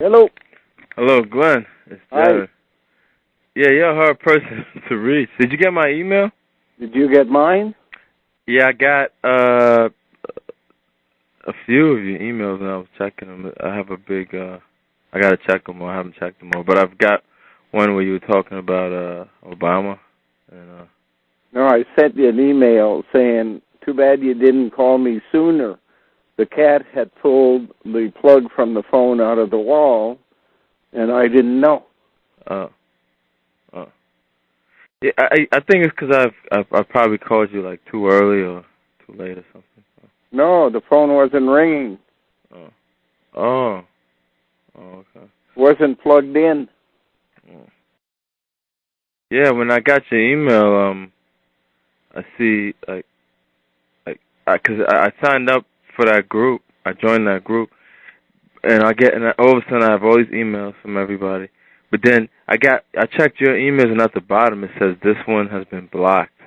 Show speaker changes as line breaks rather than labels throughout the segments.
Hello.
Hello, Glenn. It's
Hi.
Jared. Yeah, you're a hard person to reach. Did you get my email?
Did you get mine?
Yeah, I got a few of your emails, and I was checking them. I have a big. I gotta check them, or I haven't checked them all. But I've got one where you were talking about Obama, and
No, I sent you an email saying, too bad you didn't call me sooner. The cat had pulled the plug from the phone out of the wall, and I didn't know.
uh, uh. Yeah, I think it's because I probably called you like too early or too late or something.
No, the phone wasn't ringing.
Oh, oh, oh, okay.
Wasn't plugged in.
Oh. Yeah, when I got your email, I see because I signed up for that group. I joined that group, and all of a sudden I have all these emails from everybody. But then I checked your emails, and at the bottom it says this one has been blocked.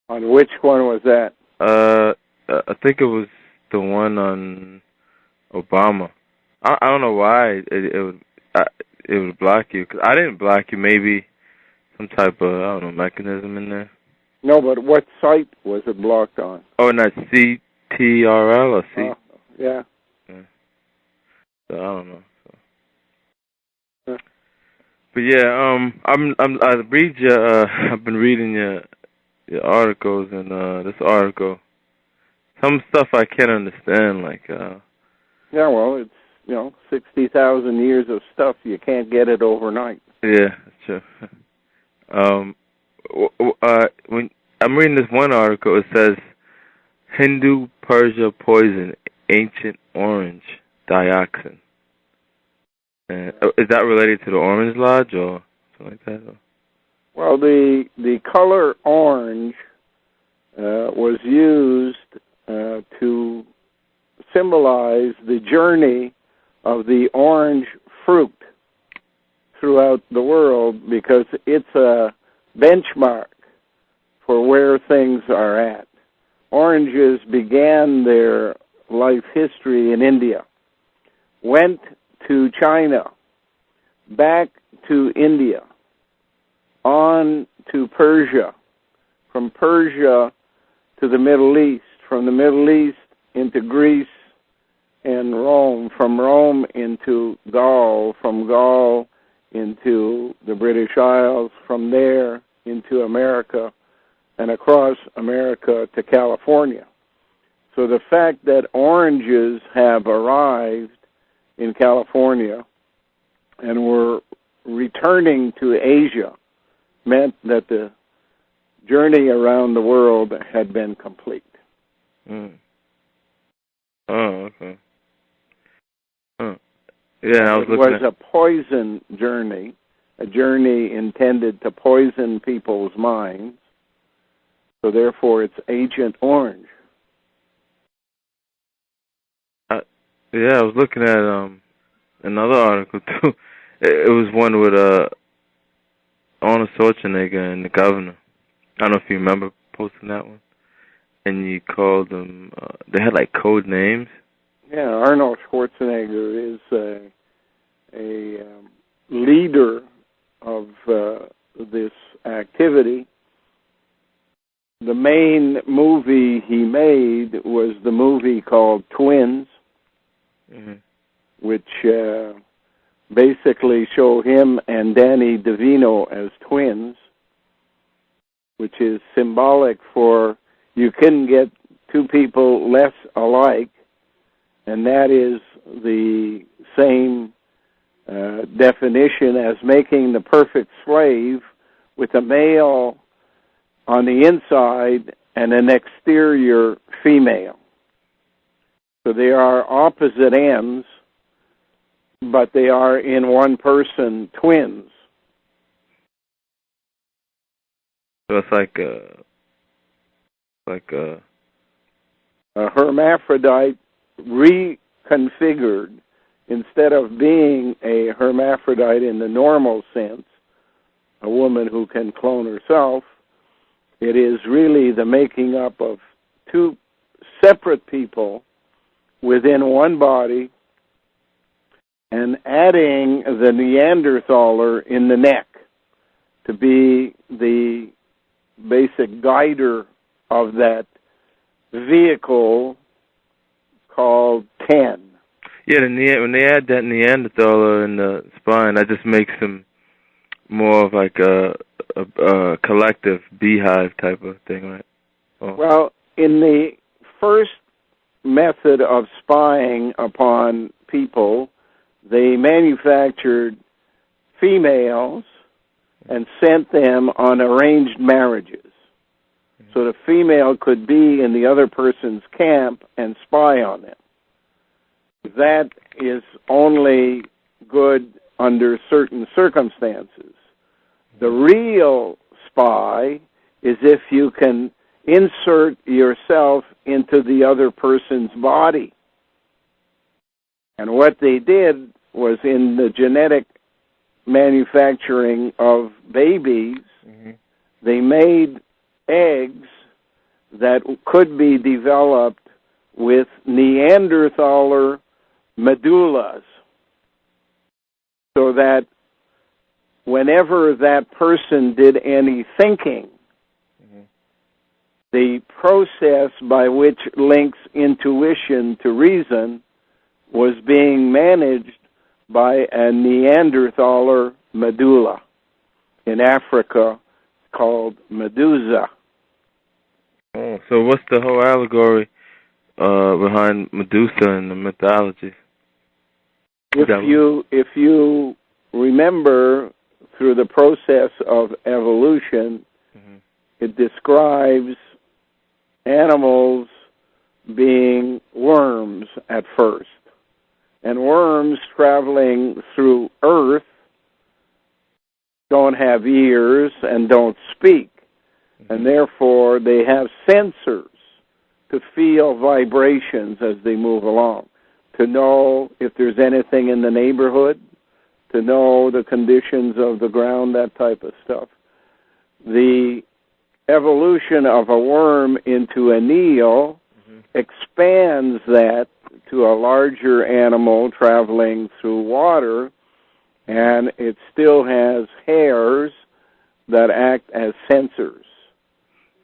On which one was that?
I think it was the one on Obama. I don't know why it would block you. 'Cause I didn't block you. Maybe some type of mechanism in there.
No, but what site was it blocked on?
Oh, and that's CTRL or C.
Yeah.
Yeah. So I don't know. So.
Huh.
But yeah, I read your I've been reading your articles, and this article, some stuff I can't understand, like
Yeah, well, it's 60,000 years of stuff. You can't get it overnight.
yeah, that's true. When I'm reading this one article, it says Hindu Persia poison, ancient orange dioxin. And, is that related to the Orange Lodge or something like that? Or?
Well, the color orange was used to symbolize the journey of the orange fruit throughout the world, because it's a benchmark for where things are at. Oranges began their life history in India, went to China, back to India, on to Persia, from Persia to the Middle East, from the Middle East into Greece and Rome, from Rome into Gaul, from Gaul into the British Isles, from there into America, and across America to California. So the fact that oranges have arrived in California and were returning to Asia meant that the journey around the world had been complete.
Mm. Oh, okay. Huh. Yeah, I was looking
It was a poison journey, a journey intended to poison people's minds. So therefore, it's Agent Orange.
Yeah, I was looking at another article too. It was one with Arnold Schwarzenegger and the governor. I don't know if you remember posting that one. And you called them. They had like code names.
Yeah, Arnold Schwarzenegger is a leader of this activity. The main movie he made was the movie called Twins, which basically show him and Danny DeVito as twins, which is symbolic for you couldn't get two people less alike, and that is the same definition as making the perfect slave with a male on the inside and an exterior female. So they are opposite ends, but they are in one person twins.
So it's like
a hermaphrodite reconfigured. Instead of being a hermaphrodite in the normal sense, a woman who can clone herself, it is really the making up of two separate people within one body and adding the Neanderthaler in the neck to be the basic guider of that vehicle called 10.
Yeah, when they add that Neanderthaler in the spine, that just makes him more of like a collective beehive type of thing, right? Oh.
Well, in the first method of spying upon people, they manufactured females and sent them on arranged marriages. So the female could be in the other person's camp and spy on them. That is only good under certain circumstances. The real spy is if you can insert yourself into the other person's body. And what they did was in the genetic manufacturing of babies, they made eggs that could be developed with Neanderthaler medullas, so that whenever that person did any thinking, the process by which links intuition to reason was being managed by a Neanderthaler medulla, in Africa called Medusa.
Oh, so what's the whole allegory behind Medusa in the mythology?
If you remember through the process of evolution, it describes animals being worms at first. And worms traveling through earth don't have ears and don't speak. And therefore they have sensors to feel vibrations as they move along, to know if there's anything in the neighborhood, to know the conditions of the ground, that type of stuff. The evolution of a worm into an eel expands that to a larger animal traveling through water, and it still has hairs that act as sensors.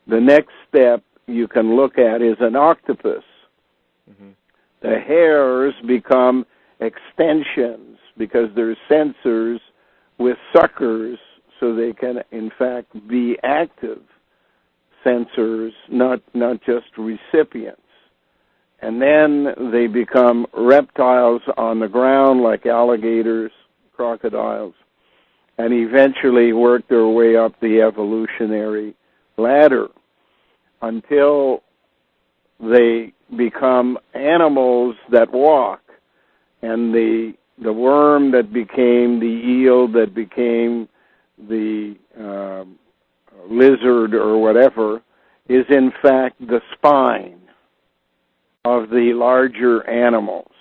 The next step you can look at is an octopus. The hairs become extensions because they're sensors with suckers, so they can, in fact, be active sensors, not just recipients. And then they become reptiles on the ground like alligators, crocodiles, and eventually work their way up the evolutionary ladder until they become animals that walk. And the worm that became the eel, that became the lizard or whatever, is in fact the spine of the larger animals.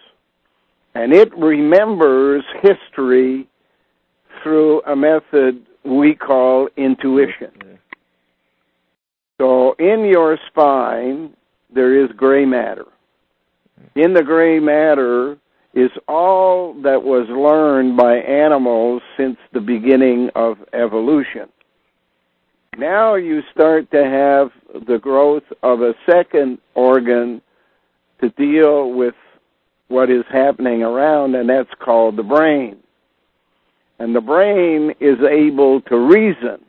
And it remembers history through a method we call intuition. So in your spine, there is gray matter. In the gray matter is all that was learned by animals since the beginning of evolution. Now you start to have the growth of a second organ to deal with what is happening around, and that's called the brain. And the brain is able to reason,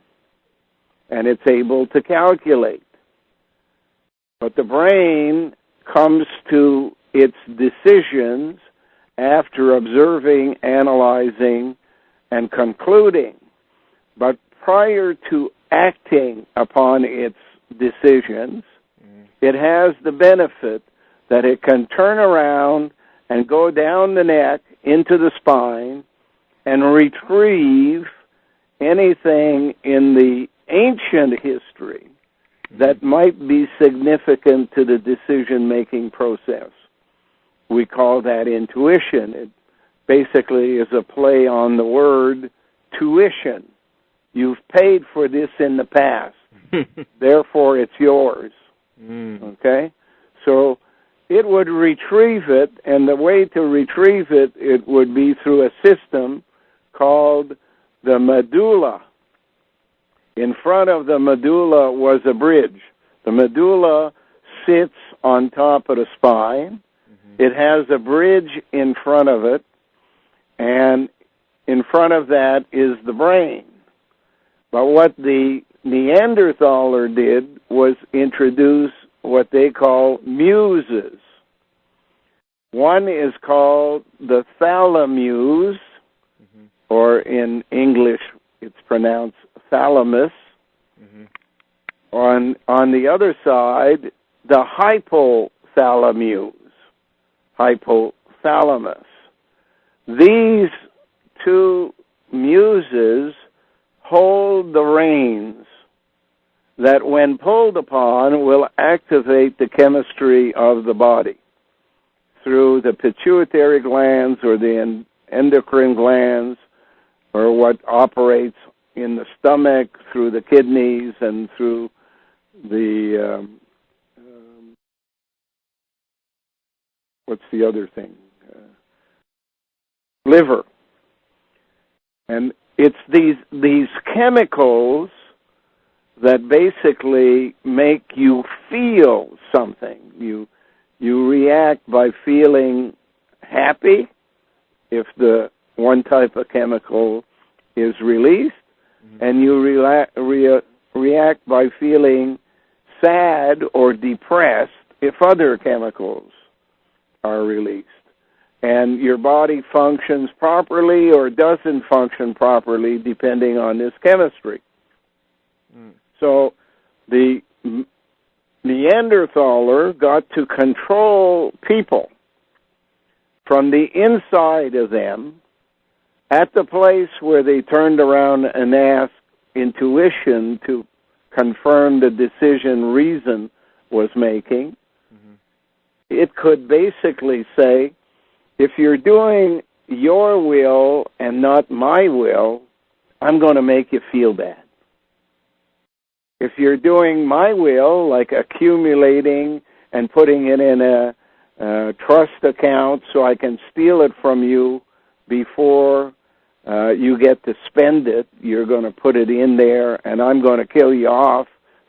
and it's able to calculate. But the brain comes to its decisions after observing, analyzing, and concluding. But prior to acting upon its decisions, it has the benefit that it can turn around and go down the neck into the spine and retrieve anything in the ancient history that might be significant to the decision-making process. We call that intuition. It basically is a play on the word tuition. You've paid for this in the past, therefore it's yours. Okay? So it would retrieve it, and the way to retrieve it, it would be through a system called the medulla. In front of the medulla was a bridge. The medulla sits on top of the spine. Mm-hmm. It has a bridge in front of it, and in front of that is the brain. But what the Neanderthaler did was introduce what they call muses. One is called the thalamus, mm-hmm. or in English it's pronounced thalamus. Mm-hmm. On the other side, the hypothalamus. These two muses hold the reins that, when pulled upon, will activate the chemistry of the body through the pituitary glands or the endocrine glands, or what operates in the stomach through the kidneys and through the what's the other thing? Liver. And it's these chemicals that basically make you feel something. You react by feeling happy if the one type of chemical is released, mm-hmm. and you react by feeling sad or depressed if other chemicals are released. And your body functions properly or doesn't function properly depending on this chemistry. Mm. So the Neanderthaler got to control people from the inside of them at the place where they turned around and asked intuition to confirm the decision reason was making. Mm-hmm. It could basically say, if you're doing your will and not my will, I'm going to make you feel bad. If you're doing my will, like accumulating and putting it in a trust account so I can steal it from you before you get to spend it, you're going to put it in there, and I'm going to kill you off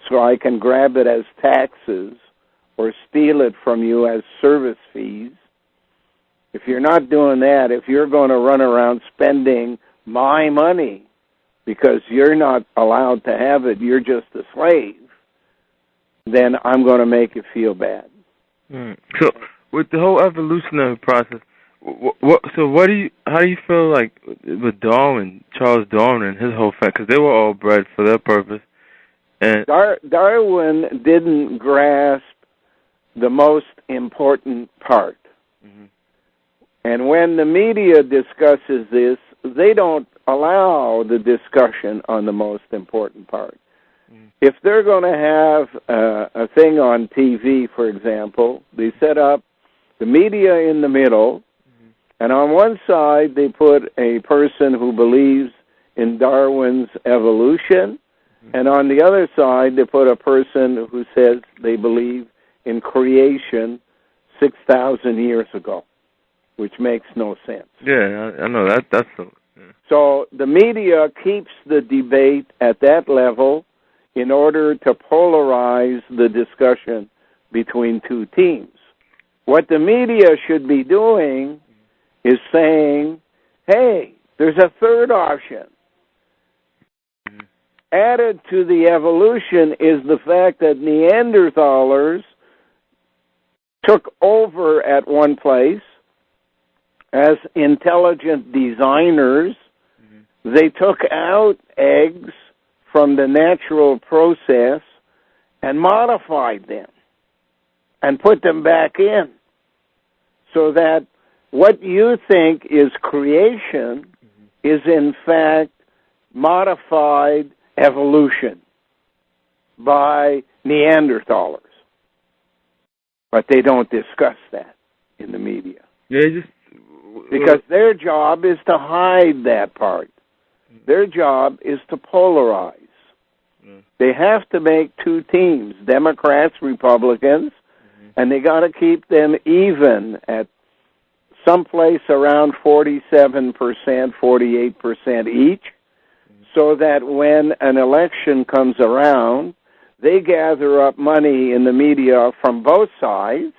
so I can grab it as taxes or steal it from you as service fees. If you're not doing that, if you're going to run around spending my money because you're not allowed to have it, you're just a slave, then I'm going to make you feel bad.
Mm. So, with the whole evolutionary process, how do you feel like with Darwin, Charles Darwin and his whole family, because they were all bred for their purpose, and
Darwin didn't grasp the most important part. Mm-hmm. And when the media discusses this, they don't allow the discussion on the most important part. Mm-hmm. If they're going to have a thing on TV, for example, they set up the media in the middle, mm-hmm. and on one side they put a person who believes in Darwin's evolution, mm-hmm. and on the other side they put a person who says they believe in creation 6,000 years ago, which makes no sense.
Yeah, I know that. Yeah.
So the media keeps the debate at that level in order to polarize the discussion between two teams. What the media should be doing is saying, hey, there's a third option. Mm-hmm. Added to the evolution is the fact that Neanderthalers took over at one place as intelligent designers. Mm-hmm. They took out eggs from the natural process and modified them and put them back in, so that what you think is creation mm-hmm. is in fact modified evolution by Neanderthalers. But they don't discuss that in the media.
Yeah,
because their job is to hide that part. Their job is to polarize. Mm. They have to make two teams, Democrats, Republicans, mm-hmm. and they got to keep them even at someplace around 47%, 48% each, so that when an election comes around, they gather up money in the media from both sides,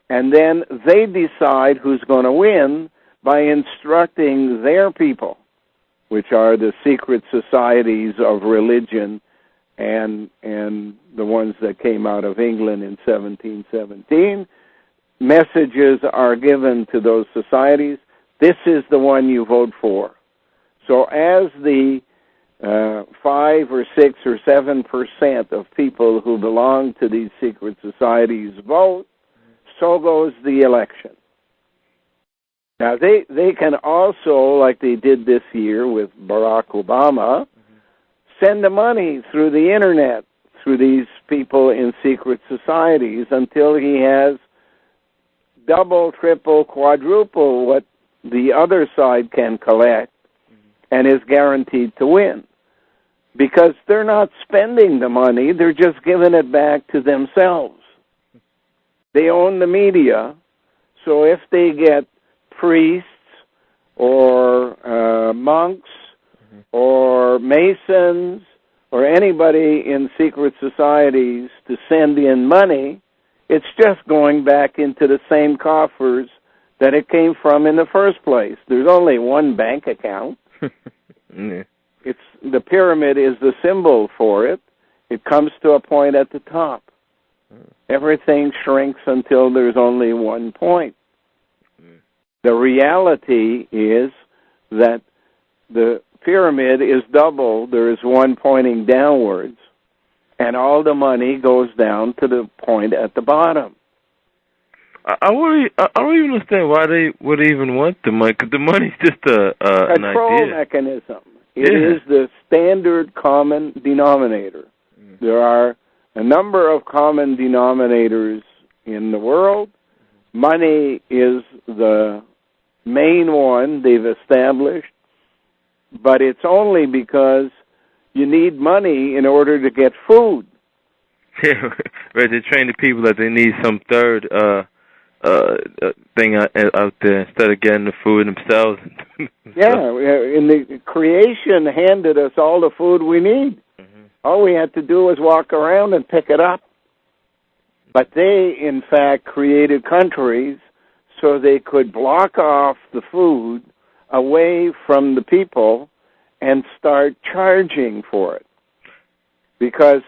and then they decide who's going to win by instructing their people, which are the secret societies of religion and the ones that came out of England in 1717. Messages are given to those societies. This is the one you vote for. So as the 5 or 6 or 7% of people who belong to these secret societies vote, so goes the election. Now, they can also, like they did this year with Barack Obama, send the money through the Internet, through these people in secret societies, until he has double, triple, quadruple what the other side can collect and is guaranteed to win. Because they're not spending the money, they're just giving it back to themselves. They own the media, so if they get priests or monks or masons or anybody in secret societies to send in money, it's just going back into the same coffers that it came from in the first place. There's only one bank account. It's the pyramid is the symbol for it. It comes to a point at the top. Everything shrinks until there's only one point. The reality is that the pyramid is double. There is one pointing downwards, and all the money goes down to the point at the bottom.
I don't even understand why they would even want the money, because the money's just an
control
idea.
mechanism. It is the standard common denominator. There are a number of common denominators in the world. Money is the main one they've established, but it's only because you need money in order to get food.
Yeah, right. They train the people that they need some third thing out there instead of getting the food themselves.
In the creation handed us all the food we need. All we had to do was walk around and pick it up. But they, in fact, created countries so they could block off the food away from the people and start charging for it. Because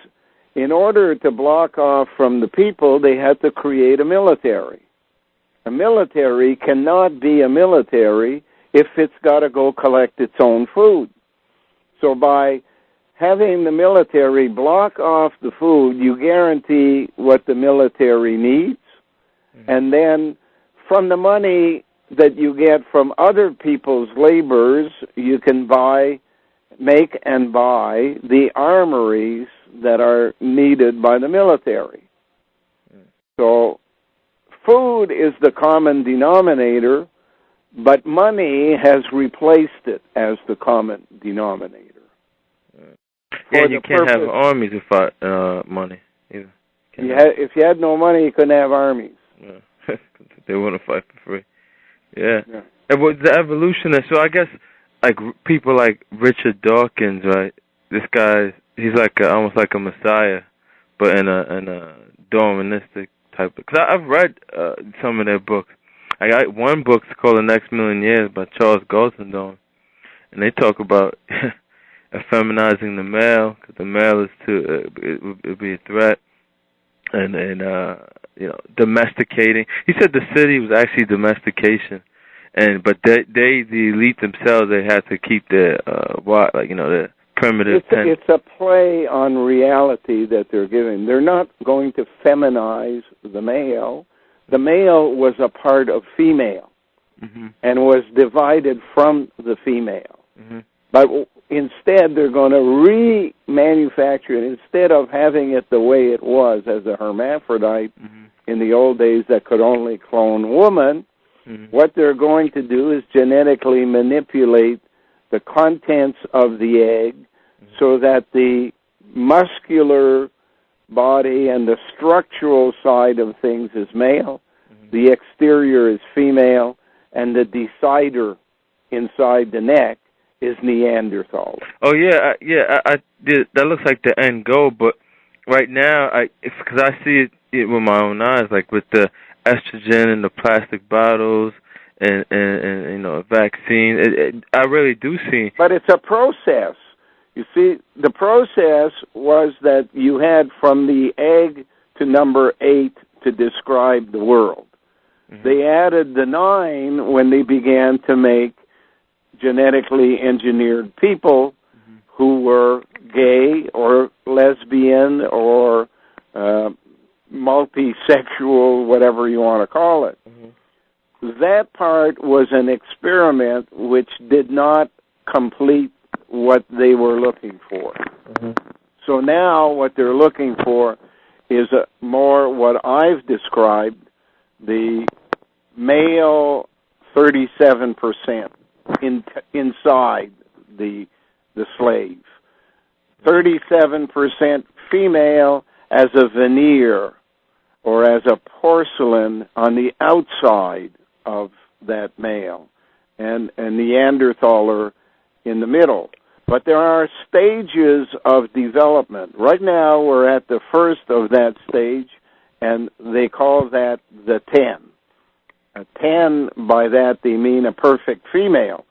in order to block off from the people, they had to create a military. A military cannot be a military if it's got to go collect its own food. So by having the military block off the food, you guarantee what the military needs, and then from the money that you get from other people's labors, you can make and buy the armories that are needed by the military. So food is the common denominator, but money has replaced it as the common denominator.
Yeah, you can't have armies without money either.
If you had no money, you couldn't have armies.
Yeah. They wouldn't fight for free. Yeah. And with the evolution, so I guess like people like Richard Dawkins, right? This guy, he's like almost like a messiah, but in a Darwinistic type. Because I've read some of their books. I got one book's called The Next Million Years by Charles Galton, and they talk about effeminizing the male, because the male is it would be a threat, and domesticating. He said the city was actually domestication, but the elite themselves, they had to keep their their primitive.
It's a play on reality that they're giving. They're not going to feminize the male. The male was a part of female, and was divided from the female. But instead, they're going to remanufacture it. Instead of having it the way it was as a hermaphrodite in the old days that could only clone woman, what they're going to do is genetically manipulate the contents of the egg so that the muscular body and the structural side of things is male, the exterior is female, and the decider inside the neck is Neanderthal.
Oh yeah, I did. That looks like the end goal, but right now, because I see it with my own eyes, like with the estrogen and the plastic bottles and vaccine. I really do see.
But it's a process. You see, the process was that you had from the egg to number 8 to describe the world. Mm-hmm. They added the 9 when they began to make genetically engineered people who were gay or lesbian or multisexual, whatever you want to call it. Mm-hmm. That part was an experiment which did not complete what they were looking for. Mm-hmm. So now what they're looking for is more what I've described, the male 37% inside the slave. 37% female as a veneer or as a porcelain on the outside of that male, and Neanderthaler in the middle. But there are stages of development. Right now we're at the first of that stage, and they call that the 10. A 10, by that they mean a perfect female.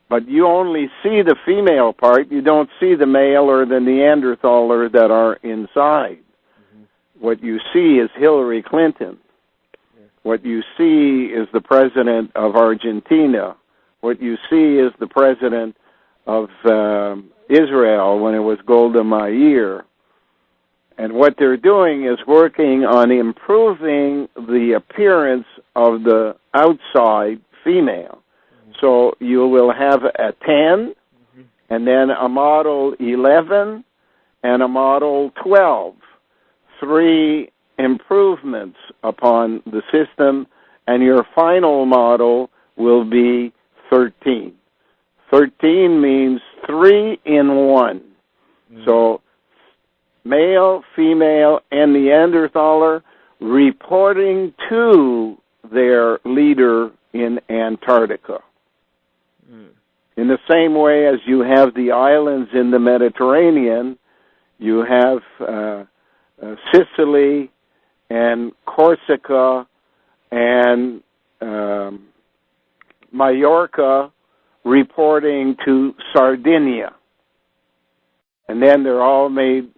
But you only see the female part. You don't see the male or the Neanderthaler that are inside. Mm-hmm. What you see is Hillary Clinton. Yeah. What you see is the president of Argentina. What you see is the president of Israel when it was Golda Meir. And what they're doing is working on improving the appearance of the outside female. Mm-hmm. So you will have a 10, and then a model 11, and a model 12. 3 improvements upon the system, and your final model will be 13. 13 means 3 in 1. Mm-hmm. So male, female, and Neanderthaler reporting to their leader in Antarctica. Mm. In the same way as you have the islands in the Mediterranean, you have Sicily and Corsica and Mallorca reporting to Sardinia. And then they're all made,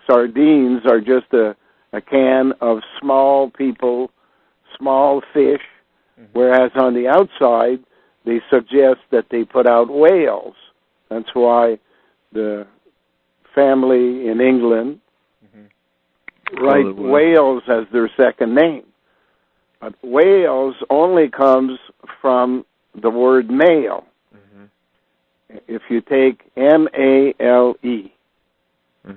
sardines are just a can of small people, small fish, whereas on the outside, they suggest that they put out whales. That's why the family in England write Wales as their second name. But Wales only comes from the word male. Mm-hmm. If you take M-A-L-E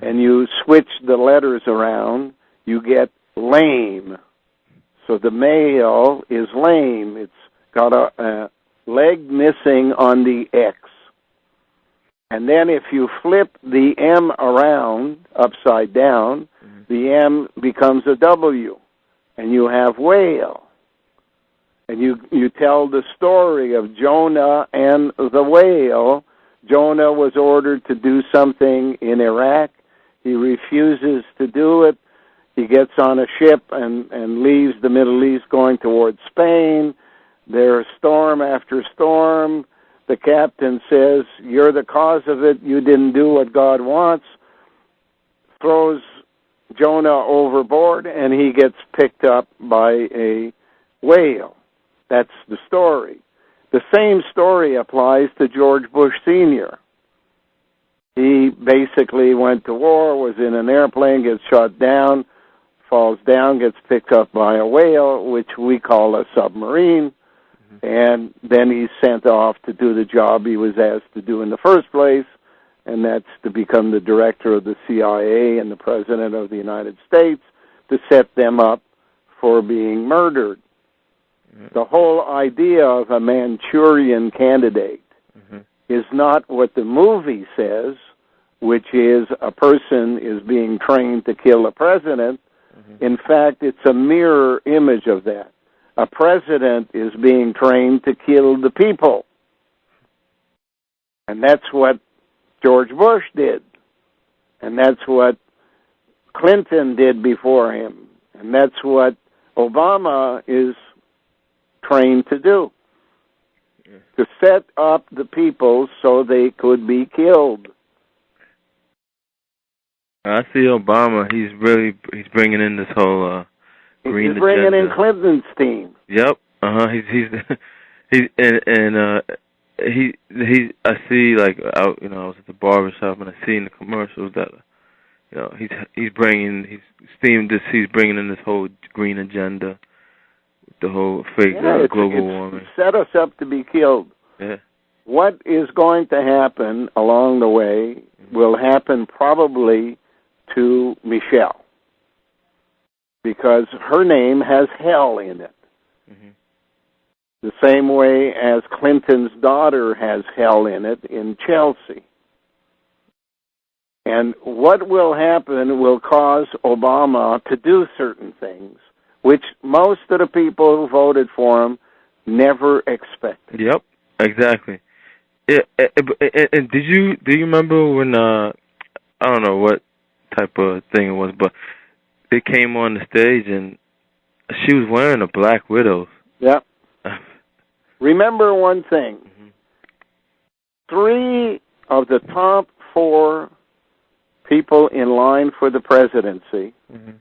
and you switch the letters around, you get lame. So the male is lame. It's got a leg missing on the X. And then if you flip the M around, upside down, the M becomes a W, and you have whale. And you tell the story of Jonah and the whale. Jonah was ordered to do something in Iraq. He refuses to do it. He gets on a ship and leaves the Middle East going towards Spain. There's storm after storm. The captain says, "You're the cause of it. You didn't do what God wants." Throws Jonah overboard, and he gets picked up by a whale. That's the story. The same story applies to George Bush Sr. He basically went to war, was in an airplane, gets shot down, falls down, gets picked up by a whale, which we call a submarine, and then he's sent off to do the job he was asked to do in the first place, and that's to become the director of the CIA and the President of the United States, to set them up for being murdered. The whole idea of a Manchurian candidate is not what the movie says. which is a person is being trained to kill a president. Mm-hmm. In fact, it's a mirror image of that. A president is being trained to kill the people. And that's what George Bush did. And that's what Clinton did before him. And that's what Obama is trained to do. To set up the people so they could be killed.
I see Obama. He's bringing in this whole green agenda.
He's bringing in Clinton's team.
Yep. He's I see, like, I was at the barber shop and I see in the commercials that he's bringing in this whole green agenda, the whole fake global warming.
Set us up to be killed.
Yeah.
What is going to happen along the way will happen probably to Michelle, because her name has hell in it. Mm-hmm. The same way as Clinton's daughter has hell in it in Chelsea. And what will happen will cause Obama to do certain things, which most of the people who voted for him never expected.
Yep, exactly. Yeah, and do you remember when I don't know what type of thing it was, but they came on the stage and she was wearing a Black Widow.
Yep. Remember one thing. Mm-hmm. 3 of the top 4 people in line for the presidency mm-hmm.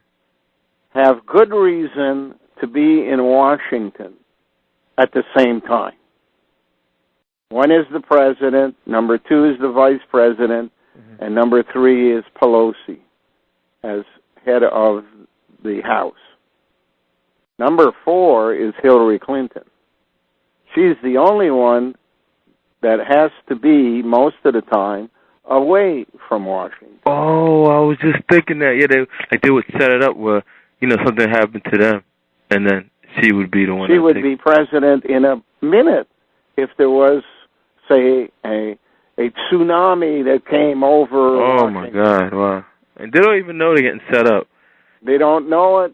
have good reason to be in Washington at the same time. One is the president, number 2 is the vice president, mm-hmm. and number 3 is Pelosi as head of the House. Number 4 is Hillary Clinton. She's the only one that has to be, most of the time, away from Washington.
Oh, I was just thinking that. Yeah, they would set it up where, something happened to them, and then she would be the one.
She would be president in a minute if there was, say, a tsunami that came over Washington.
My God, wow. And they don't even know they're getting set up.
They don't know it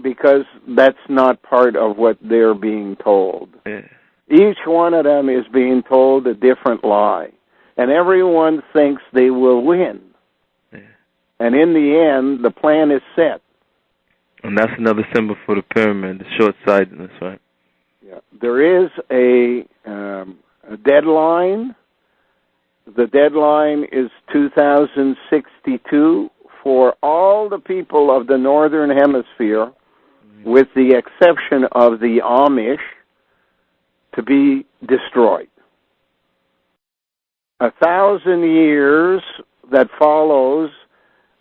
because that's not part of what they're being told.
Yeah.
Each one of them is being told a different lie. And everyone thinks they will win. Yeah. And in the end, the plan is set.
And that's another symbol for the pyramid, the short-sightedness, right?
Yeah. There is a deadline. The deadline is 2062 for all the people of the Northern Hemisphere, mm-hmm. with the exception of the Amish, to be destroyed. 1,000 years that follows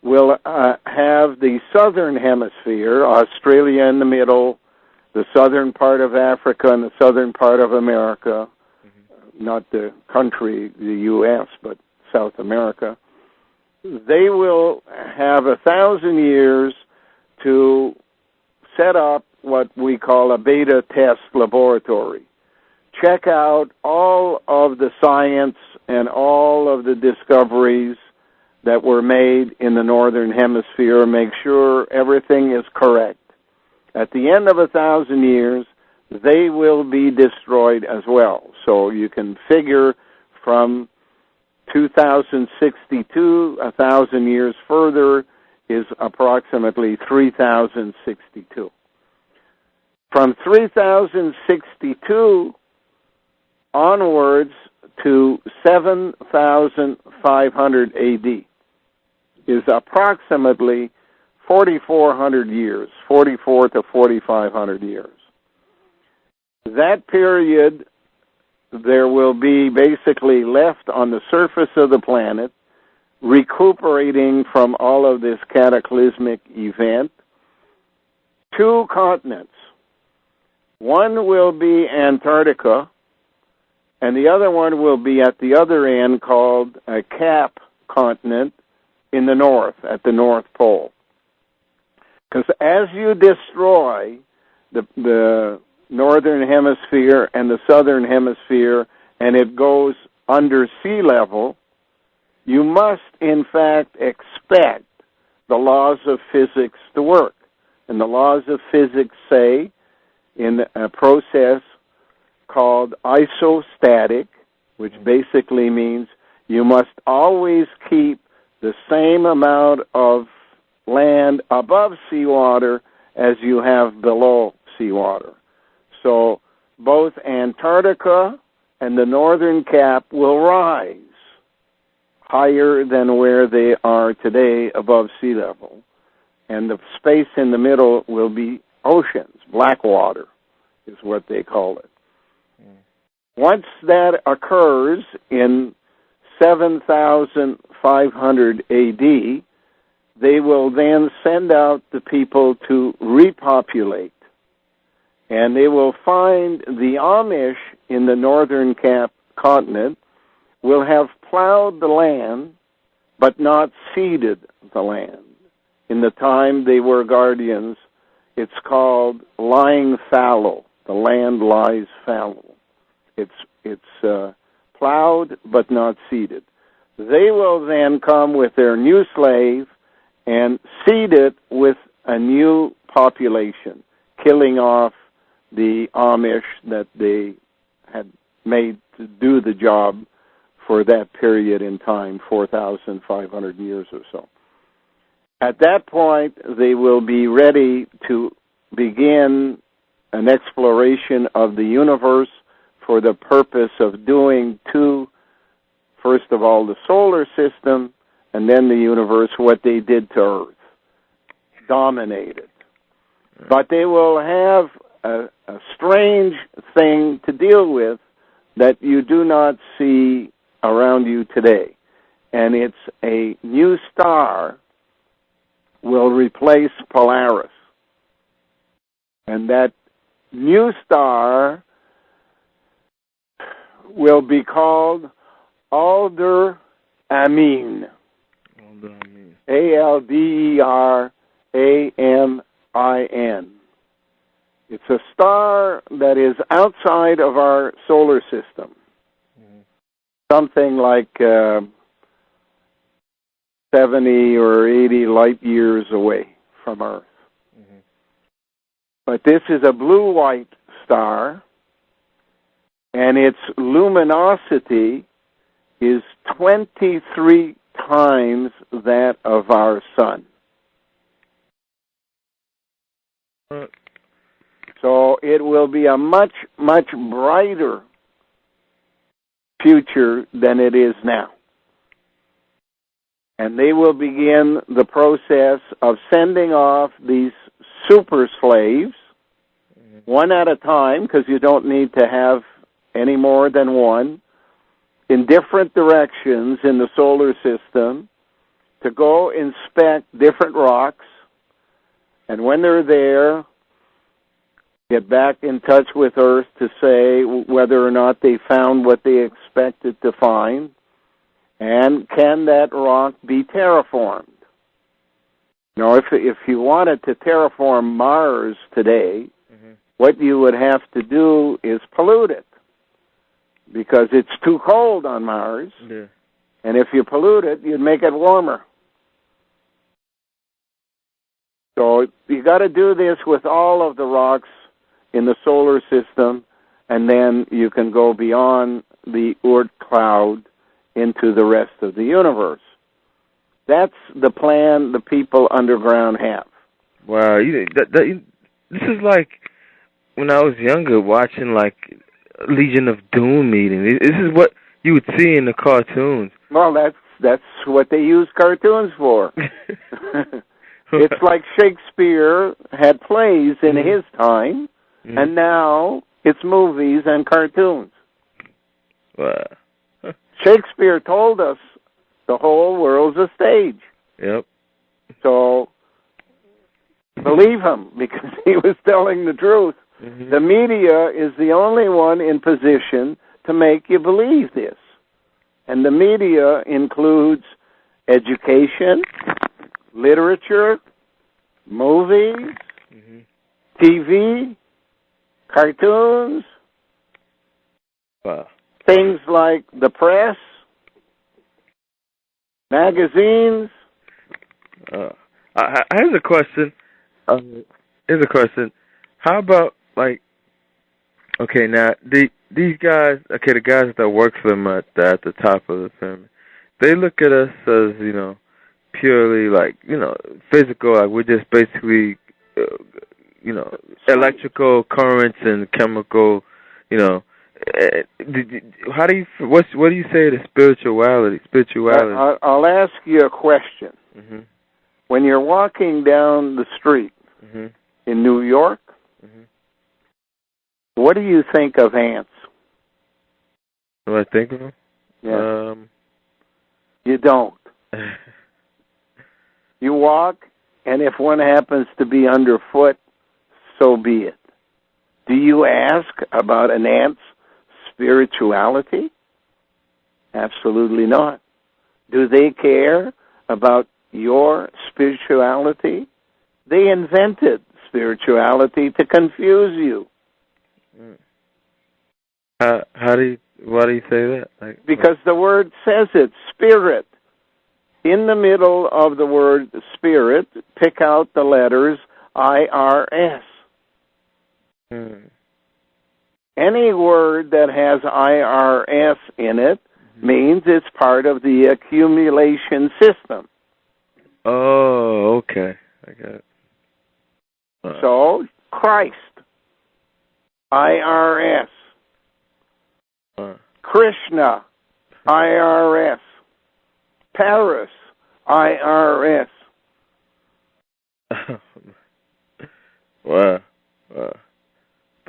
will have the Southern Hemisphere, Australia in the middle, the southern part of Africa and the southern part of America, mm-hmm. not the country, the U.S., but South America. They will have 1,000 years to set up what we call a beta test laboratory. Check out all of the science and all of the discoveries that were made in the Northern Hemisphere, make sure everything is correct. At the end of 1,000 years, they will be destroyed as well. So you can figure from 2062, 1,000 years further, is approximately 3062. From 3062 onwards to 7,500 AD is approximately 4,400 years, 4,400 to 4,500 years. That period, there will be basically left on the surface of the planet, recuperating from all of this cataclysmic event, 2 continents. One will be Antarctica, and the other one will be at the other end called a Cap continent in the north, at the North Pole. Because as you destroy the northern hemisphere and the southern hemisphere, and it goes under sea level, you must, in fact, expect the laws of physics to work. And the laws of physics say, in a process called isostatic, which basically means you must always keep the same amount of land above seawater as you have below seawater. So both Antarctica and the northern cap will rise higher than where they are today above sea level. And the space in the middle will be oceans. Black water is what they call it. Once that occurs in 7,500 AD, they will then send out the people to repopulate. And they will find the Amish in the northern cap continent will have plowed the land, but not seeded the land. In the time they were guardians, it's called lying fallow. The land lies fallow. It's plowed, but not seeded. They will then come with their new slave and seed it with a new population, killing off the Amish that they had made to do the job for that period in time, 4,500 years or so. At that point, they will be ready to begin an exploration of the universe for the purpose of doing to, first of all, the solar system, and then the universe, what they did to Earth. Dominated. But they will have a strange thing to deal with that you do not see around you today. And it's a new star will replace Polaris. And that new star will be called Alder Amin. Alderamin. It's a star that is outside of our solar system. Something like 70 or 80 light years away from Earth. But this is a blue-white star, and its luminosity is 23 times that of our sun. So it will be a much, much brighter future than it is now. And they will begin the process of sending off these super slaves, one at a time, because you don't need to have any more than one, in different directions in the solar system to go inspect different rocks. And when they're there, get back in touch with Earth to say whether or not they found what they expected to find, and can that rock be terraformed? You know, if you wanted to terraform Mars today, what you would have to do is pollute it, because it's too cold on Mars, and if you pollute it, you'd make it warmer. So you got to do this with all of the rocks in the solar system, and then you can go beyond the Oort cloud into the rest of the universe. That's the plan the people underground have.
Wow, this is like when I was younger watching like Legion of Doom meetings. This is what you would see in the cartoons.
Well, that's what they use cartoons for. It's like Shakespeare had plays in his time, and now it's movies and cartoons.
Wow.
Shakespeare told us the whole world's a stage.
Yep.
So believe him, because he was telling the truth. The media is the only one in position to make you believe this. And the media includes education, literature, movies, TV, cartoons,
wow.
Things like the press, Magazines?
Here's a question. How about, like, okay, now, these guys, okay, the guys that work for them at the top of the pyramid, they look at us as, purely, like, physical, like we're just basically, electrical currents and chemical, how do you, what do you say to spirituality?
I'll ask you a question.
Mm-hmm.
When you're walking down the street
mm-hmm.
in New York,
mm-hmm.
what do you think of ants?
What do I think of them?
Yeah. You don't. You walk, and if one happens to be underfoot, so be it. Do you ask about an ant's spirituality? Absolutely not. Do they care about your spirituality? They invented spirituality to confuse you.
Why do you say that?
Because the word says it, spirit. In the middle of the word spirit, pick out the letters IRS. Any word that has IRS in it means it's part of the accumulation system.
Oh, okay. I got it.
So, Christ, IRS. Krishna, IRS. Paris, IRS.
Wow. But,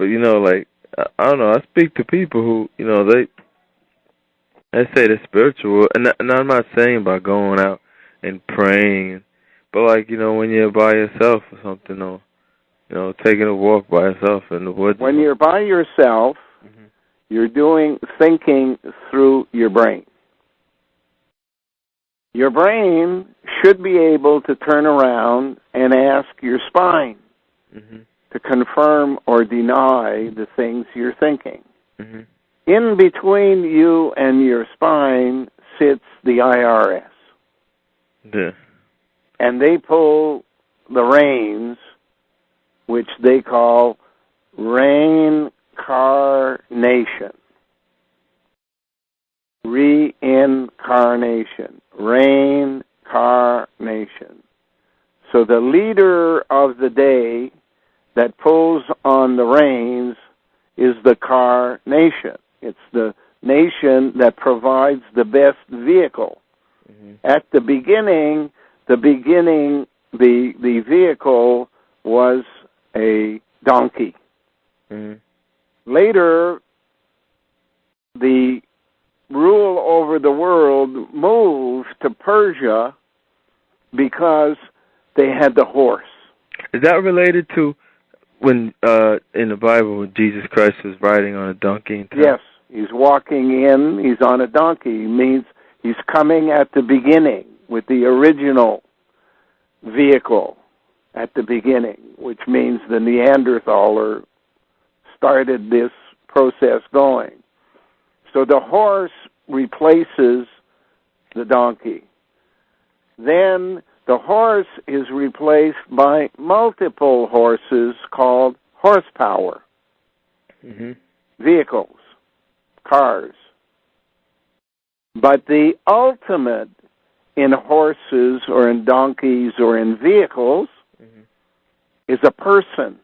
like, I don't know, I speak to people who, they say they're spiritual, and I'm not saying by going out and praying, but, like, when you're by yourself or something, or, taking a walk by yourself in the woods.
When you're by yourself,
mm-hmm.
you're thinking through your brain. Your brain should be able to turn around and ask your spine
mm-hmm.
to confirm or deny the things you're thinking.
Mm-hmm.
In between you and your spine sits the IRS.
Yeah.
And they pull the reins, which they call reincarnation. Reincarnation. Reincarnation. So the leader of the day that pulls on the reins is the carnation. It's the nation that provides the best vehicle. Mm-hmm. At the beginning, the vehicle was a donkey.
Mm-hmm.
Later, the rule over the world moved to Persia because they had the horse.
Is that related to when, in the Bible, when Jesus Christ was riding on a donkey?
Yes, he's walking in, he's on a donkey. It means he's coming at the beginning with the original vehicle at the beginning, which means the Neanderthaler started this process going. So the horse replaces the donkey. Then the horse is replaced by multiple horses called horsepower.
Mm-hmm.
Vehicles, cars. But the ultimate in horses or in donkeys or in vehicles mm-hmm. is a person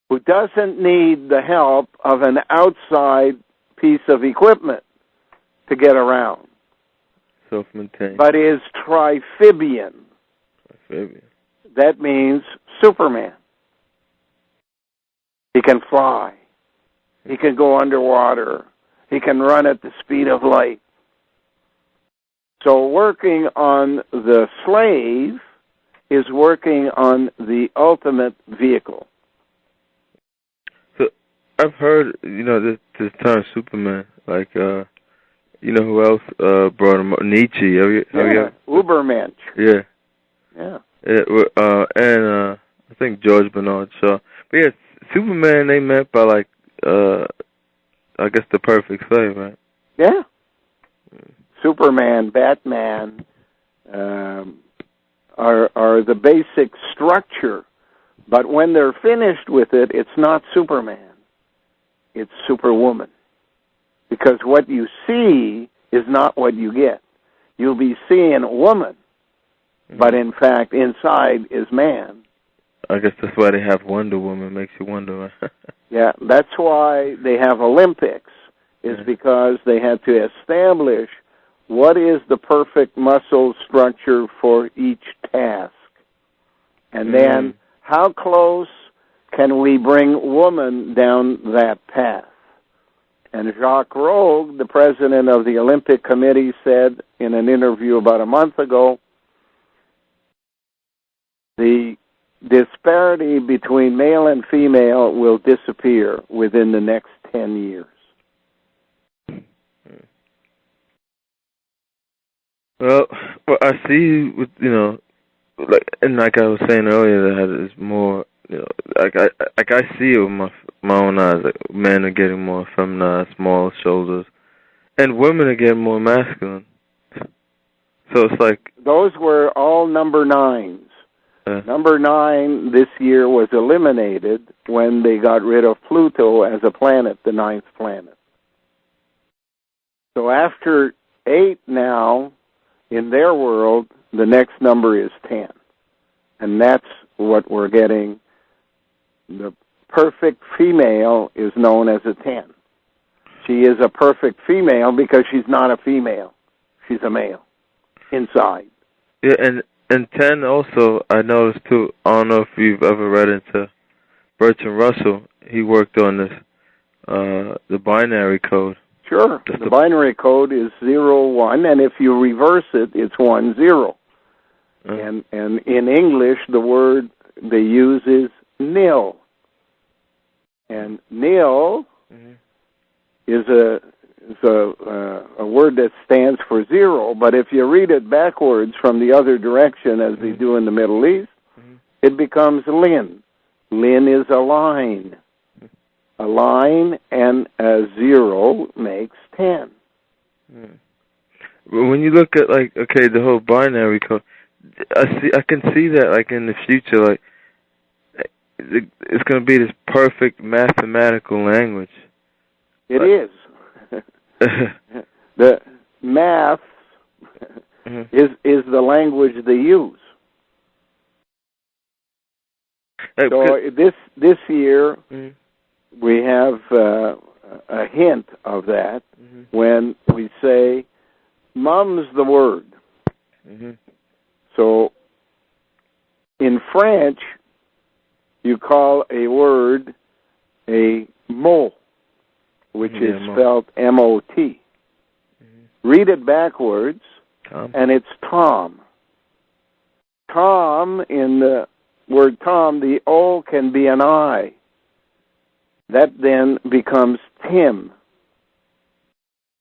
who doesn't need the help of an outside piece of equipment to get around.
Self-maintained.
But is trifibian. That means Superman. He can fly. He can go underwater. He can run at the speed of light. So working on the slave is working on the ultimate vehicle.
So I've heard, this term Superman, like, who else brought him up? Nietzsche.
Ubermensch.
Yeah.
Yeah.
And I think George Bernard Shaw. But yeah, Superman they meant by, like, I guess the perfect slave, right?
Yeah. Superman, Batman, are the basic structure. But when they're finished with it, it's not Superman. It's Superwoman. Because what you see is not what you get. You'll be seeing a woman, but in fact, inside is man.
I guess that's why they have Wonder Woman. Makes you wonder.
Yeah, that's why they have Olympics, is because they had to establish what is the perfect muscle structure for each task. And then, how close can we bring woman down that path? And Jacques Rogue, the president of the Olympic Committee, said in an interview about a month ago, the disparity between male and female will disappear within the next 10 years.
Well, I see, with, like I was saying earlier, that it's more, like I see it with my own eyes. Like men are getting more feminized, small shoulders, and women are getting more masculine. So it's like
those were all number 9s. Number 9 this year was eliminated when they got rid of Pluto as a planet, the 9th planet. So after 8 now, in their world, the next number is 10. And that's what we're getting. The perfect female is known as a 10. She is a perfect female because she's not a female. She's a male inside.
Yeah, and 10 also, I noticed too, I don't know if you've ever read into Bertrand Russell. He worked on this, the binary code.
Sure. The binary code is 0, 1, and if you reverse it, it's 1, 0. And in English, the word they use is nil. And nil is a word that stands for 0, but if you read it backwards from the other direction, as they do in the Middle East, it becomes lin. Lin is a line. A line and a 0 makes 10.
When you look at, the whole binary code, I can see that, in the future, it's going to be this perfect mathematical language.
It is. The math is the language they use. So this year we have a hint of that when we say, "Mum's the word." So in French, you call a word a mot, which is spelled M-O-T. Read it backwards, and it's Tom. Tom, in the word Tom, the O can be an I. That then becomes Tim.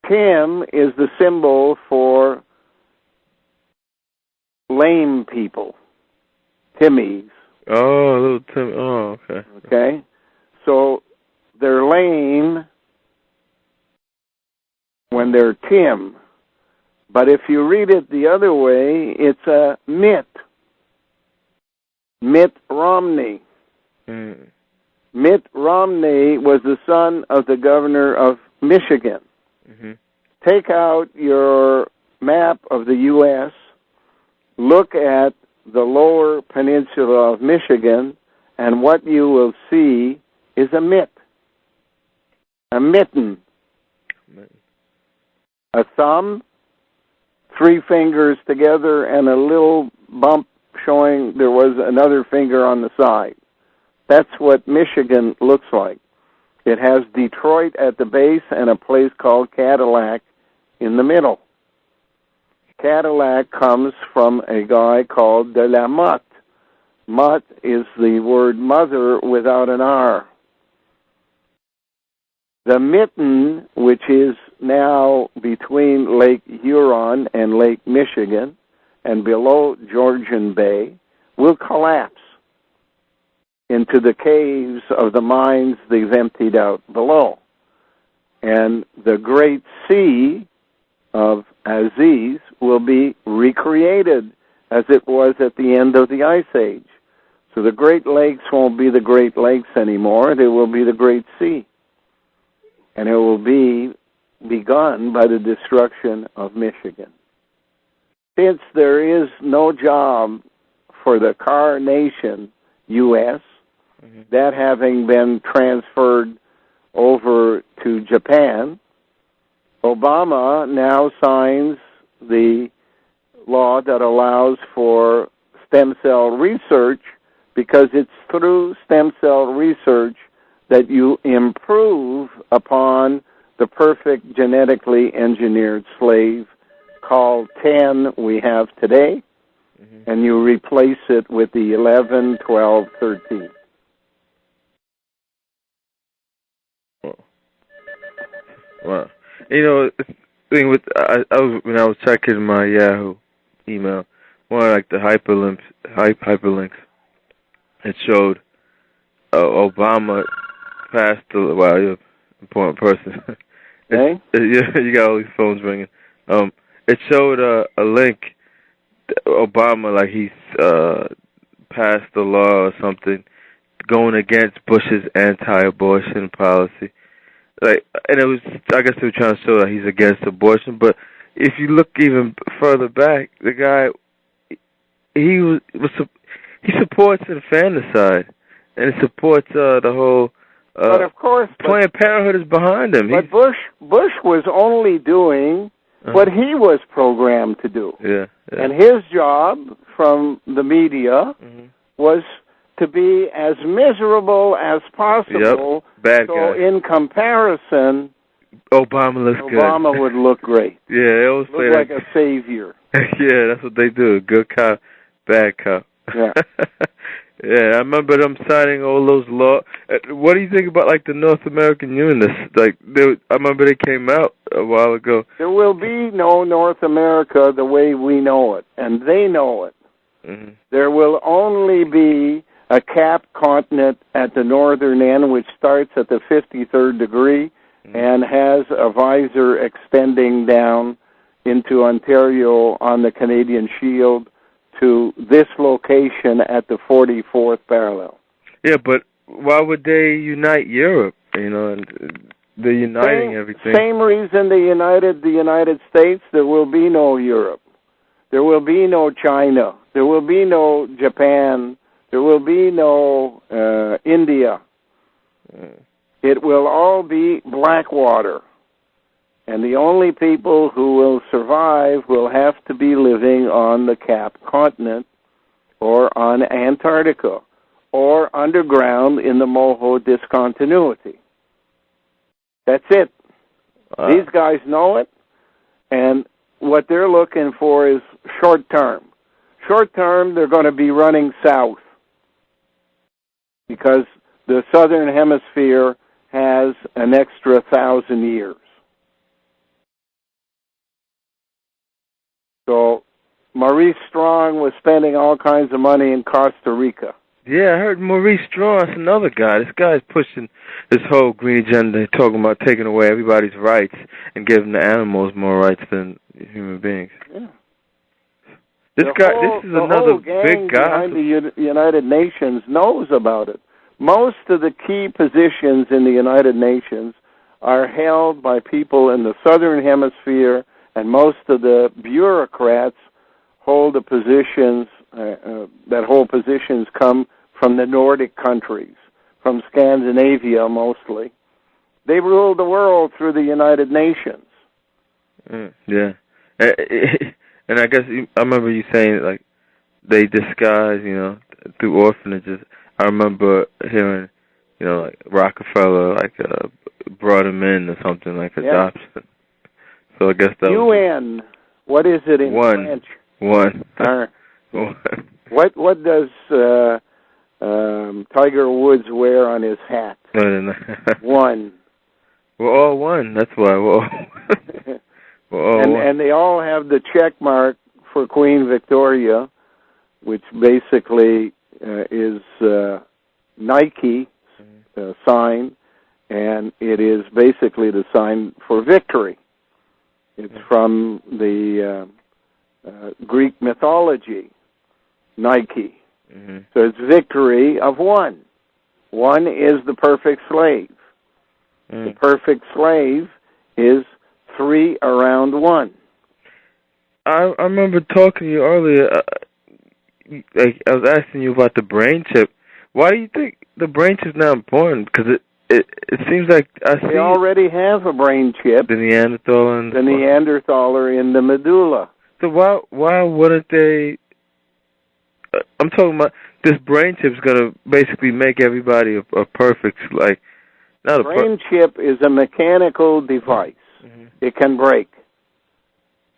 Tim is the symbol for lame people. Timmies.
Oh, little Tim. Oh, okay.
Okay? So they're lame when they're Tim. But if you read it the other way, it's a Mitt. Mitt Romney. Mitt Romney was the son of the governor of Michigan. Take out your map of the U.S., look at the lower peninsula of Michigan, and what you will see is a mitt. A mitten. A thumb, 3 fingers together, and a little bump showing there was another finger on the side. That's what Michigan looks like. It has Detroit at the base and a place called Cadillac in the middle. Cadillac comes from a guy called de la Motte. Motte is the word mother without an R. The mitten, which is now between Lake Huron and Lake Michigan and below Georgian Bay, will collapse into the caves of the mines they've emptied out below. And the Great Sea of Aziz will be recreated as it was at the end of the Ice Age. So the Great Lakes won't be the Great Lakes anymore. They will be the Great Sea. And it will be begun by the destruction of Michigan. Since there is no job for the car nation, U.S., that having been transferred over to Japan, Obama now signs the law that allows for stem cell research, because it's through stem cell research that you improve upon the perfect genetically engineered slave called 10 we have today, and you replace it with the 11, 12, 13.
Wow. You know, the thing with when I was checking my Yahoo email, one of like the hyperlinks, it showed Obama passed the. Wow, you're an important person.
Hey?
You got all these phones ringing. It showed a link. Obama, like he's passed the law or something, going against Bush's anti-abortion policy. Like, and it was, I guess they were trying to show that he's against abortion. But if you look even further back, the guy, he supports infanticide, and he supports the whole.
But of course,
Planned Parenthood is behind him.
But Bush was only doing what he was programmed to do.
Yeah.
And his job from the media was to be as miserable as possible.
Yep. Bad
so
guy.
In comparison,
Obama
would look great.
Yeah, they always
look like a savior.
Yeah, that's what they do. Good cop, bad cop.
Yeah.
Yeah, I remember them signing all those laws. What do you think about, like, the North American Unionists? Like, I remember they came out a while ago.
There will be no North America the way we know it, and they know it. There will only be a capped continent at the northern end, which starts at the 53rd degree and has a visor extending down into Ontario on the Canadian Shield to this location at the 44th parallel.
Yeah, but why would they unite Europe? You know, they're uniting everything.
Same reason they united the United States. There will be no Europe. There will be no China. There will be no Japan. There will be no India. It will all be Blackwater. And the only people who will survive will have to be living on the capped continent or on Antarctica or underground in the Moho discontinuity. That's it. These guys know it, and what they're looking for is short term. Short term, they're going to be running south because the southern hemisphere has an extra 1,000 years. So Maurice Strong was spending all kinds of money in Costa Rica.
Yeah, I heard Maurice Strong. That's another guy. This guy's pushing this whole green agenda, talking about taking away everybody's rights and giving the animals more rights than human beings.
Yeah.
This is another big guy.
The United Nations knows about it. Most of the key positions in the United Nations are held by people in the southern hemisphere, and most of the bureaucrats hold the positions, that hold positions come from the Nordic countries, from Scandinavia mostly. They rule the world through the United Nations.
Yeah. And I guess I remember you saying, like, they disguise, through orphanages. I remember hearing, like Rockefeller, brought him in or something, like adoption. So I guess that
UN. What is it in French?
One.
What does Tiger Woods wear on his hat? One.
We're all one. That's why we're all one.
And they all have the check mark for Queen Victoria, which basically is Nike sign, and it is basically the sign for victory. It's from the Greek mythology, Nike.
Mm-hmm.
So it's victory of one. One is the perfect slave. The perfect slave is 3 around 1.
I remember talking to you earlier. I was asking you about the brain chip. Why do you think the brain chip is not important? Because it seems like
they already have a brain chip.
The Neanderthal
the Neanderthaler in the medulla.
So why wouldn't they? I'm talking about this brain chip's gonna basically make everybody a perfect, like, not a
brain chip is a mechanical device. Mm-hmm. It can break.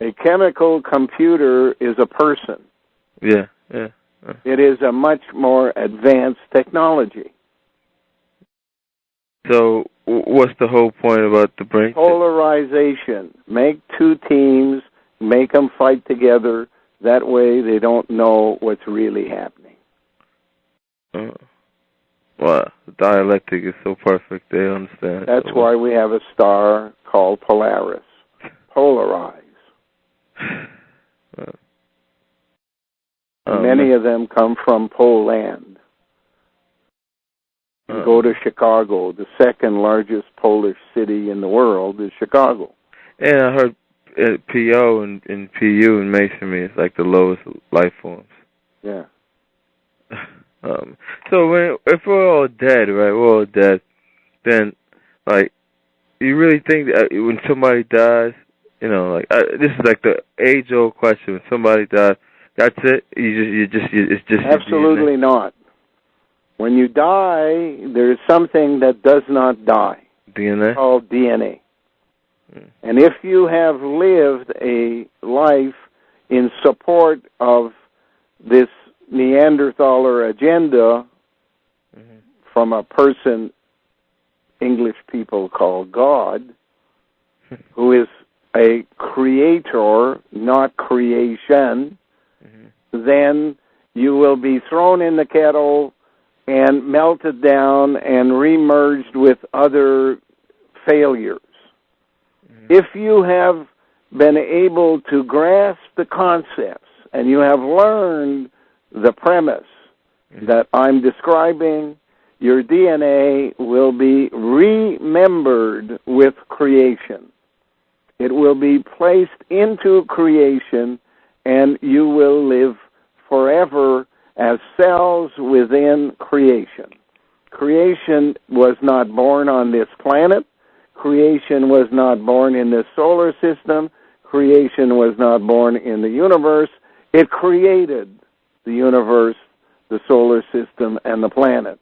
A chemical computer is a person.
Yeah.
It is a much more advanced technology.
So what's the whole point about the brain chip?
Polarization. Make 2 teams, make them fight together. That way they don't know what's really happening.
Wow, dialectic is so perfect, they understand.
That's why we have a star called Polaris. Polarize. Many of them come from Poland. You go to Chicago. The 2nd largest Polish city in the world is Chicago.
And I heard PO and PU and Masonry is like the lowest life forms.
Yeah.
So if we're all dead, right? We're all dead. Then, like, you really think that when somebody dies, this is like the age-old question. When somebody dies, that's it. It's just
absolutely not. When you die, there is something that does not die.
DNA?
Called DNA. And if you have lived a life in support of this Neanderthaler agenda from a person English people call God, who is a creator, not creation, then you will be thrown in the kettle and melted down and remerged with other failures. If you have been able to grasp the concepts and you have learned the premise that I'm describing, your DNA will be remembered with creation. It will be placed into creation, and you will live forever as cells within creation. Creation was not born on this planet. Creation was not born in this solar system. Creation was not born in the universe. It created the universe, the solar system, and the planet.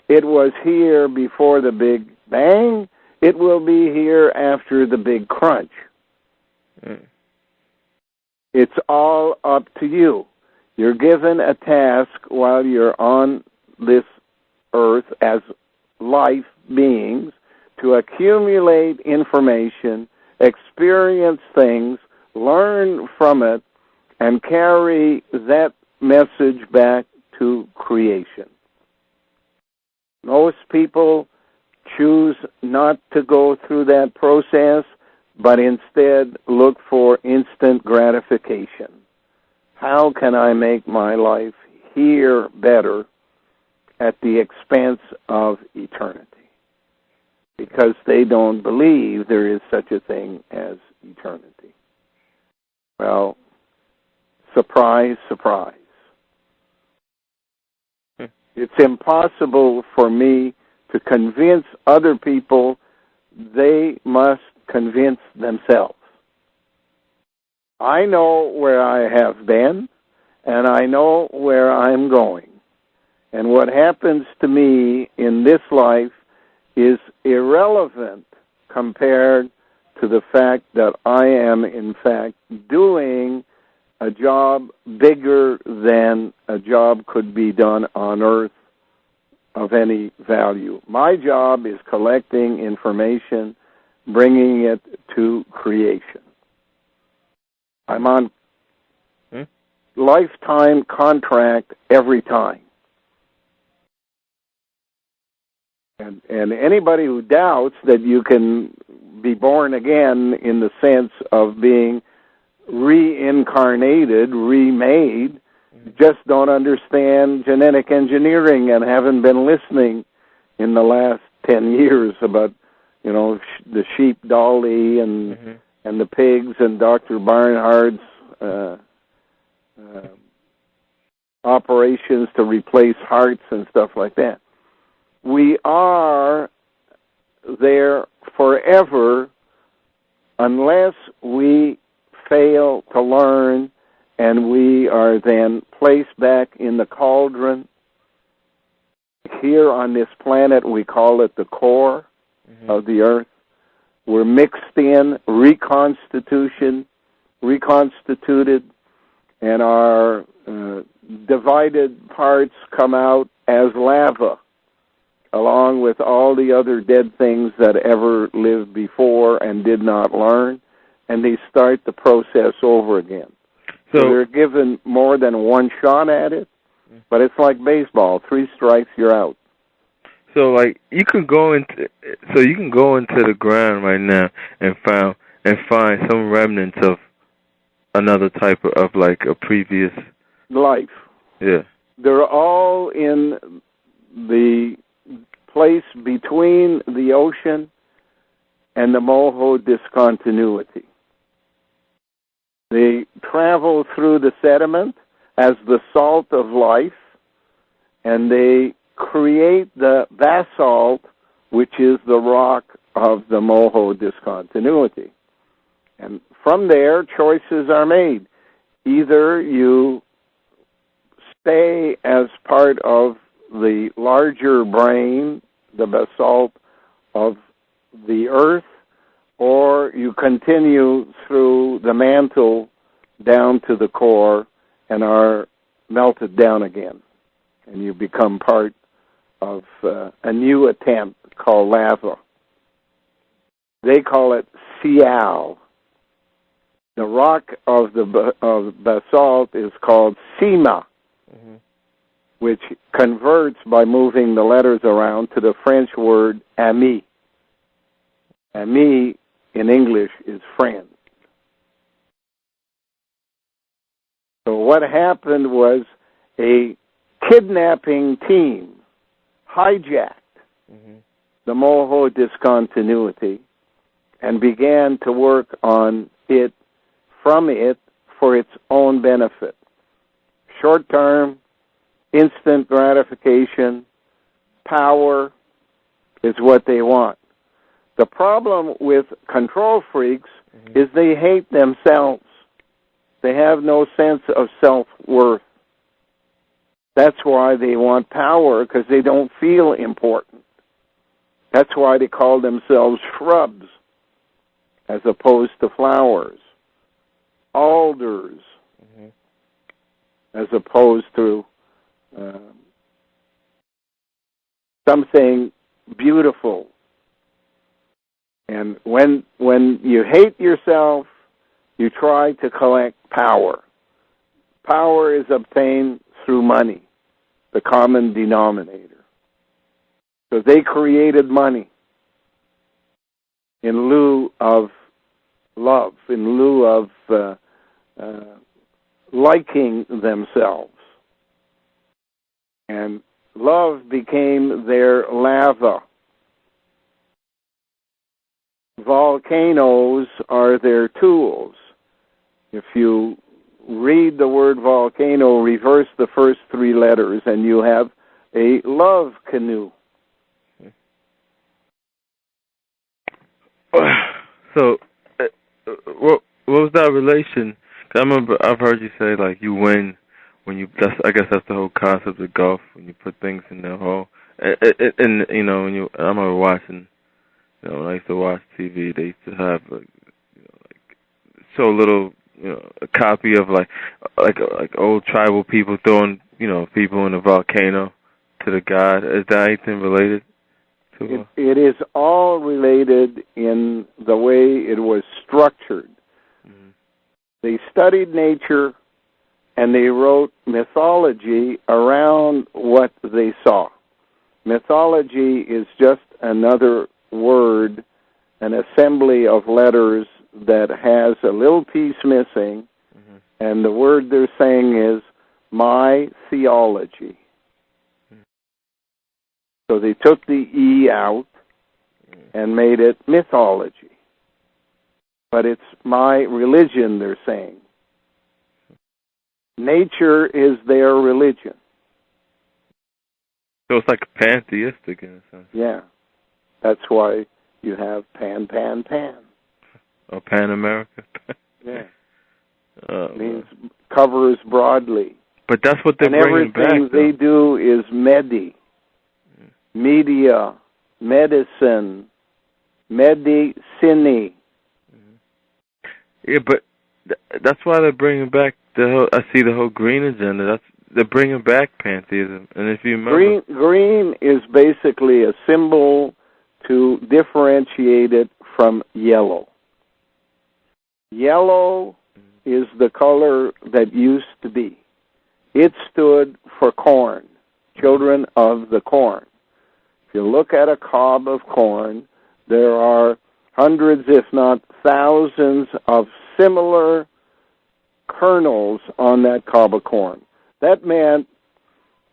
It was here before the Big Bang. It will be here after the Big Crunch. It's all up to you. You're given a task while you're on this earth as life beings to accumulate information, experience things, learn from it, and carry that message back to creation. Most people choose not to go through that process, but instead look for instant gratification. How can I make my life here better at the expense of eternity? Because they don't believe there is such a thing as eternity. Well, surprise, surprise. It's impossible for me to convince other people. They must convince themselves. I know where I have been, and I know where I'm going. And what happens to me in this life is irrelevant compared to the fact that I am, in fact, doing a job bigger than a job could be done on Earth of any value. My job is collecting information, bringing it to creation. I'm on lifetime contract every time. And anybody who doubts that you can be born again in the sense of being reincarnated, remade, just don't understand genetic engineering and haven't been listening in the last 10 years about, the sheep Dolly and the pigs and Dr. Barnhart's operations to replace hearts and stuff like that. We are there forever unless we fail to learn, and we are then placed back in the cauldron. Here on this planet, we call it the core of the earth. We're mixed in, reconstituted, and our divided parts come out as lava, along with all the other dead things that ever lived before and did not learn, and they start the process over again. So they're given more than one shot at it, but it's like baseball. 3 strikes, you're out.
So, you can go into the ground right now and find some remnants of another type of a previous
life.
Yeah.
They're all in the place between the ocean and the Moho discontinuity. They travel through the sediment as the salt of life, and they create the basalt, which is the rock of the Moho discontinuity. And from there, choices are made. Either you stay as part of the larger brain, the basalt of the earth, or you continue through the mantle down to the core and are melted down again. And you become part of a new attempt called lava. They call it Sial. The rock of the basalt is called Sima, which converts by moving the letters around to the French word ami. Ami in English is friend. So what happened was a kidnapping team hijacked the Moho discontinuity and began to work on it, from it, for its own benefit. Short-term, instant gratification, power is what they want. The problem with control freaks is they hate themselves. They have no sense of self-worth. That's why they want power, because they don't feel important. That's why they call themselves shrubs as opposed to flowers, alders as opposed to something beautiful. And when you hate yourself, you try to collect power. Power is obtained through money, the common denominator. So they created money in lieu of love, in lieu of liking themselves. And love became their lava. Volcanoes are their tools. If you read the word volcano, reverse the first 3 letters, and you have a love canoe.
So, what was that relation? 'Cause I remember I've heard you say you win when you. I guess that's the whole concept of golf, when you put things in their hole. And when you. I remember watching. When I used to watch TV, they used to have so little. A copy of like old tribal people throwing people in a volcano to the god. Is that anything related to
it is all related in the way it was structured. They studied nature and they wrote mythology around what they saw. Mythology is just another word an assembly of letters that has a little piece missing, and the word they're saying is my theology. So they took the E out and made it mythology. But it's my religion, they're saying. Nature is their religion.
So it's like pantheistic in a sense.
Yeah. That's why you have Pan.
Or Pan America.
Yeah. It means covers broadly.
But that's what they're bringing back.
And everything they do is media, medicine, medicine.
Yeah, but that's why they're bringing back I see the whole green agenda. They're bringing back pantheism. And if you remember...
Green is basically a symbol to differentiate it from yellow. Yellow is the color that used to be. It stood for corn, children of the corn. If you look at a cob of corn, there are hundreds, if not thousands, of similar kernels on that cob of corn. That meant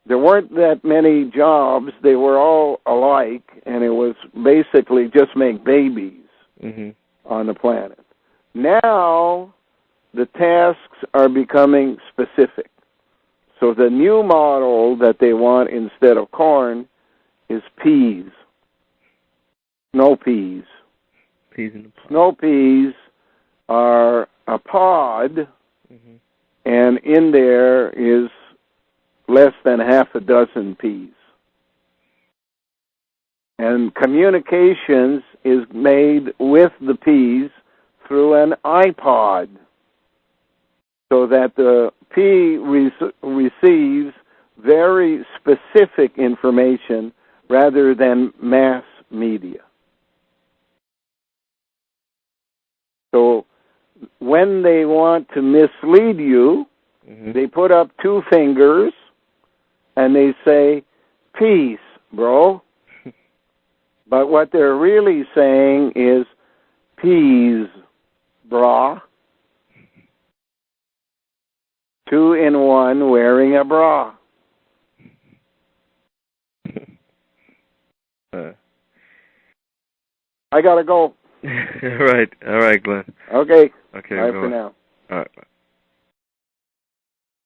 there weren't that many jobs. They were all alike, and it was basically just make babies on the planet. Now, the tasks are becoming specific. So the new model that they want instead of corn is peas. Snow peas.
Peas in the pod.
Snow peas are a pod, and in there is less than half a dozen peas. And communications is made with the peas through an iPod, so that the pea receives very specific information rather than mass media. So when they want to mislead you, they put up two fingers and they say, peace, bro. But what they're really saying is, peas, brah. 2 in 1 wearing a bra. I gotta go.
All right, Glenn.
Okay.
Okay.
Bye for now.
All right. Bye.